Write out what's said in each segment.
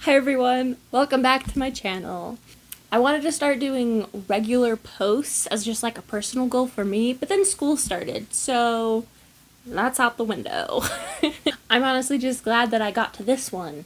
Hi everyone, welcome back to my channel. I wanted to start doing regular posts as just like a personal goal for me, but then school started, so that's out the window. I'm honestly just glad that I got to this one.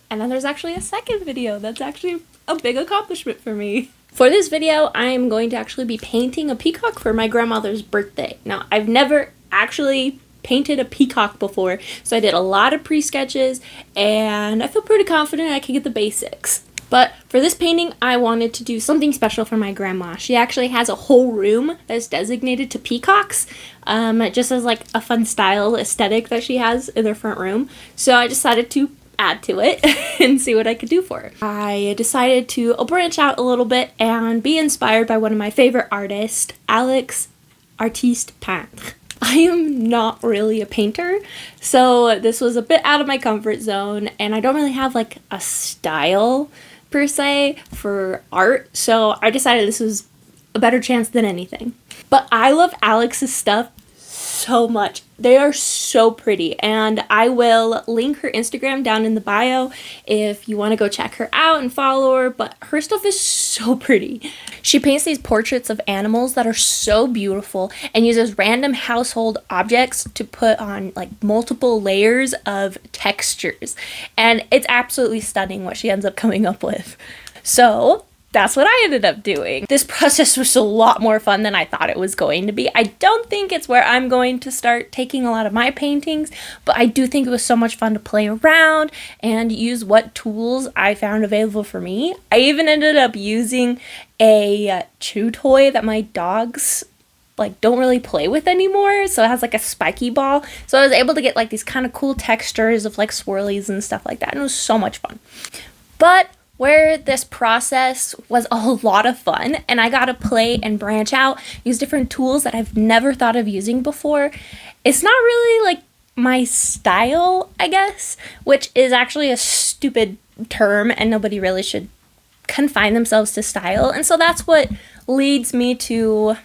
And then there's actually a second video that's actually a big accomplishment for me. For this video, I'm going to actually be painting a peacock for my grandmother's birthday. Now, I've never actually painted a peacock before, so I did a lot of pre-sketches, and I feel pretty confident I can get the basics. But for this painting, I wanted to do something special for my grandma. She actually has a whole room that's designated to peacocks, just as like a fun style aesthetic that she has in her front room. So I decided to add to it and see what I could do for her. I decided to branch out a little bit and be inspired by one of my favorite artists, Alex Artiste Peintre. I am not really a painter, so this was a bit out of my comfort zone, and I don't really have like a style per se for art, so I decided this was a better chance than anything. But I love Alex's stuff so much. They are so pretty, and I will link her Instagram down in the bio if you want to go check her out and follow her, but her stuff is so pretty. She paints these portraits of animals that are so beautiful and uses random household objects to put on like multiple layers of textures, and it's absolutely stunning what she ends up coming up with. So that's what I ended up doing. This process was a lot more fun than I thought it was going to be. I don't think it's where I'm going to start taking a lot of my paintings, but I do think it was so much fun to play around and use what tools I found available for me. I even ended up using a chew toy that my dogs like don't really play with anymore, so it has like a spiky ball, so I was able to get like these kind of cool textures of like swirlies and stuff like that, and it was so much fun. But where this process was a lot of fun and I got to play and branch out, use different tools that I've never thought of using before, it's not really like my style, I guess, which is actually a stupid term and nobody really should confine themselves to style. And so that's what leads me to,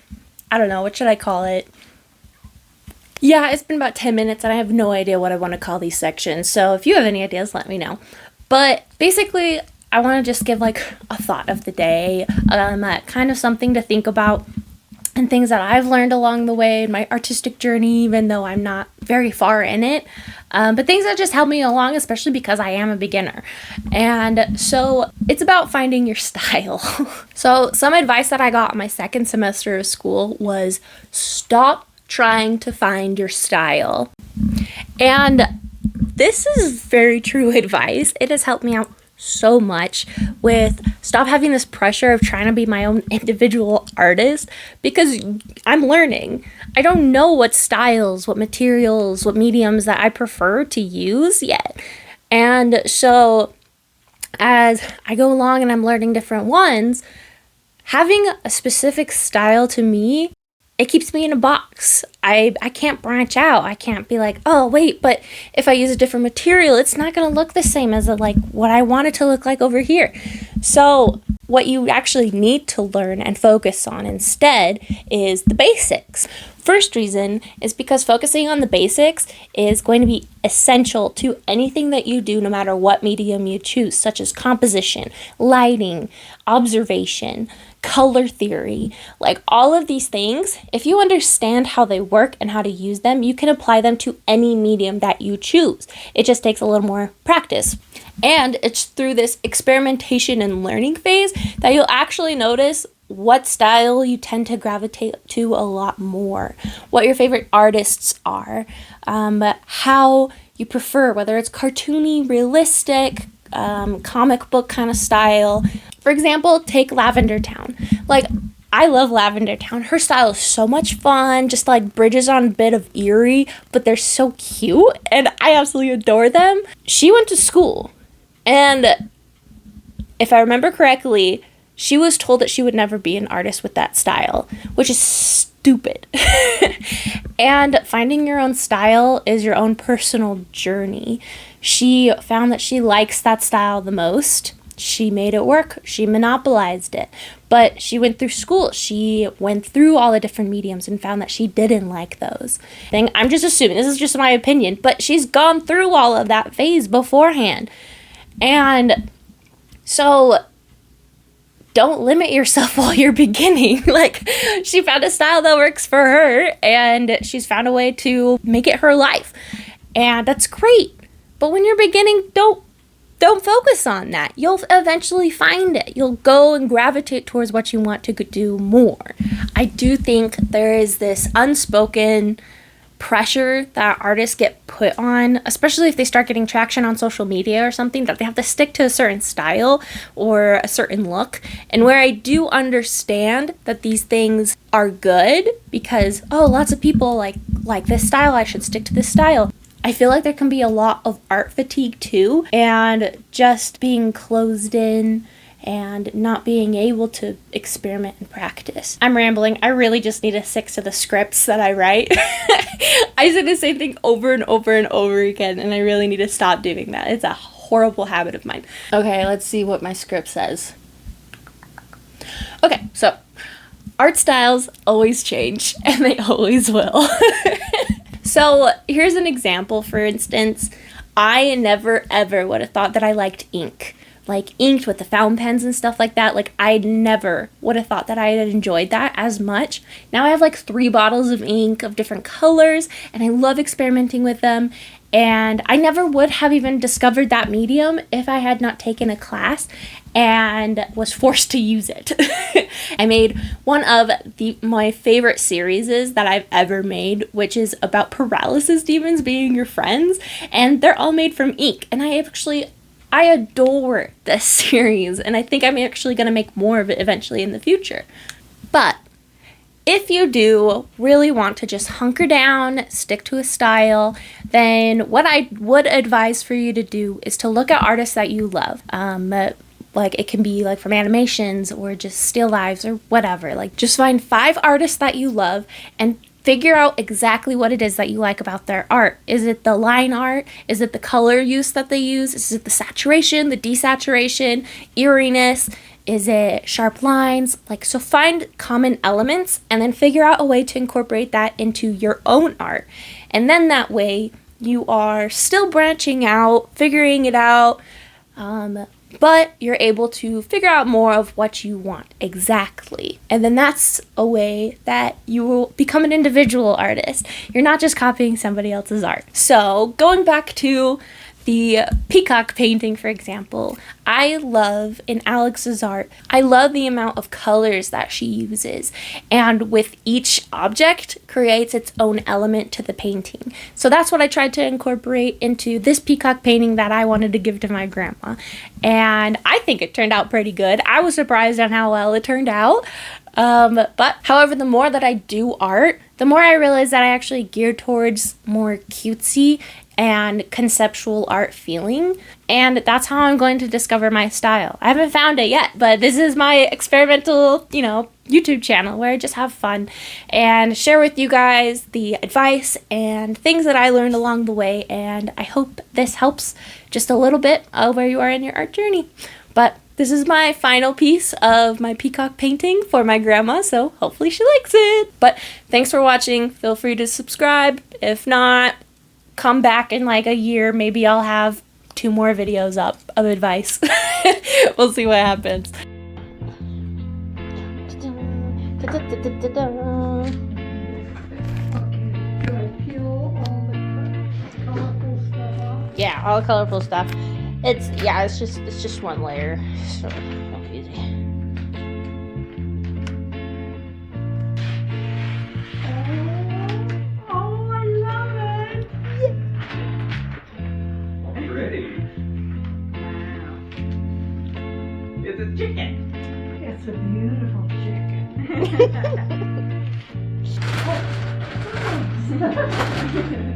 I don't know, what should I call it? Yeah, it's been about 10 minutes and I have no idea what I want to call these sections. So if you have any ideas, let me know. But basically, I want to just give like a thought of the day, kind of something to think about and things that I've learned along the way in my artistic journey, even though I'm not very far in it, but things that just help me along, especially because I am a beginner. And so it's about finding your style. So some advice that I got in my second semester of school was stop trying to find your style. And this is very true advice. It has helped me out so much with stop having this pressure of trying to be my own individual artist, because I'm learning. I don't know what styles, what materials, what mediums that I prefer to use yet. And so as I go along and I'm learning different ones, having a specific style to me, it keeps me in a box. I can't branch out. I can't be like, oh, wait, but if I use a different material, it's not going to look the same as like what I want it to look like over here. So what you actually need to learn and focus on instead is the basics. First reason is because focusing on the basics is going to be essential to anything that you do, no matter what medium you choose, such as composition, lighting, observation, color theory, like all of these things. If you understand how they work and how to use them, you can apply them to any medium that you choose. It just takes a little more practice. And it's through this experimentation and learning phase that you'll actually notice what style you tend to gravitate to a lot more, what your favorite artists are, how you prefer, whether it's cartoony, realistic, comic book kind of style. For example, take Lavender Town. Like, I love Lavender Town. Her style is so much fun, just like bridges on a bit of eerie, but they're so cute and I absolutely adore them. She went to school, and if I remember correctly, she was told that she would never be an artist with that style, which is stupid. And finding your own style is your own personal journey. She found that she likes that style the most. She made it work. She monopolized it. But she went through school. She went through all the different mediums and found that she didn't like those. I'm just assuming, this is just my opinion, but she's gone through all of that phase beforehand. And So don't limit yourself while you're beginning. Like, she found a style that works for her, and she's found a way to make it her life. And that's great. But when you're beginning, don't focus on that. You'll eventually find it. You'll go and gravitate towards what you want to do more. I do think there is this unspoken pressure that artists get put on, especially if they start getting traction on social media or something, that they have to stick to a certain style or a certain look. And where I do understand that these things are good because, oh, lots of people like this style, I should stick to this style. I feel like there can be a lot of art fatigue too, and just being closed in and not being able to experiment and practice. I'm rambling. I really just need to stick to the scripts that I write. I say the same thing over and over and over again, and I really need to stop doing that. It's a horrible habit of mine. Okay, let's see what my script says. Okay, so art styles always change, and they always will. So here's an example. For instance, I never ever would have thought that I liked ink. Like inked with the fountain pens and stuff like that. Like, I never would have thought that I had enjoyed that as much. Now I have like 3 bottles of ink of different colors, and I love experimenting with them. And I never would have even discovered that medium if I had not taken a class and was forced to use it. I made one of my favorite series that I've ever made, which is about paralysis demons being your friends, and they're all made from ink. And I adore this series, and I think I'm actually going to make more of it eventually in the future. But if you do really want to just hunker down, stick to a style, then what I would advise for you to do is to look at artists that you love. Like, it can be like from animations or just still lives or whatever. Like, just find 5 artists that you love and figure out exactly what it is that you like about their art. Is it the line art? Is it the color use that they use? Is it the saturation, the desaturation, eeriness? Is it sharp lines? So find common elements and then figure out a way to incorporate that into your own art. And then that way you are still branching out, figuring it out, but you're able to figure out more of what you want exactly. And then that's a way that you will become an individual artist. You're not just copying somebody else's art. So going back to the peacock painting, for example, I love in Alex's art, I love the amount of colors that she uses. And with each object creates its own element to the painting. So that's what I tried to incorporate into this peacock painting that I wanted to give to my grandma. And I think it turned out pretty good. I was surprised on how well it turned out. But however, the more that I do art, the more I realize that I actually gear towards more cutesy and conceptual art feeling. And that's how I'm going to discover my style. I haven't found it yet, but this is my experimental, YouTube channel where I just have fun and share with you guys the advice and things that I learned along the way. And I hope this helps just a little bit of where you are in your art journey. But this is my final piece of my peacock painting for my grandma, so hopefully she likes it. But thanks for watching. Feel free to subscribe. If not, come back in like a year. Maybe I'll have 2 more videos up of advice. We'll see what happens. Yeah, all the colorful stuff. It's just one layer. So easy. Oh, I love it. Already. Wow. It's a chicken. It's a beautiful chicken. Oh.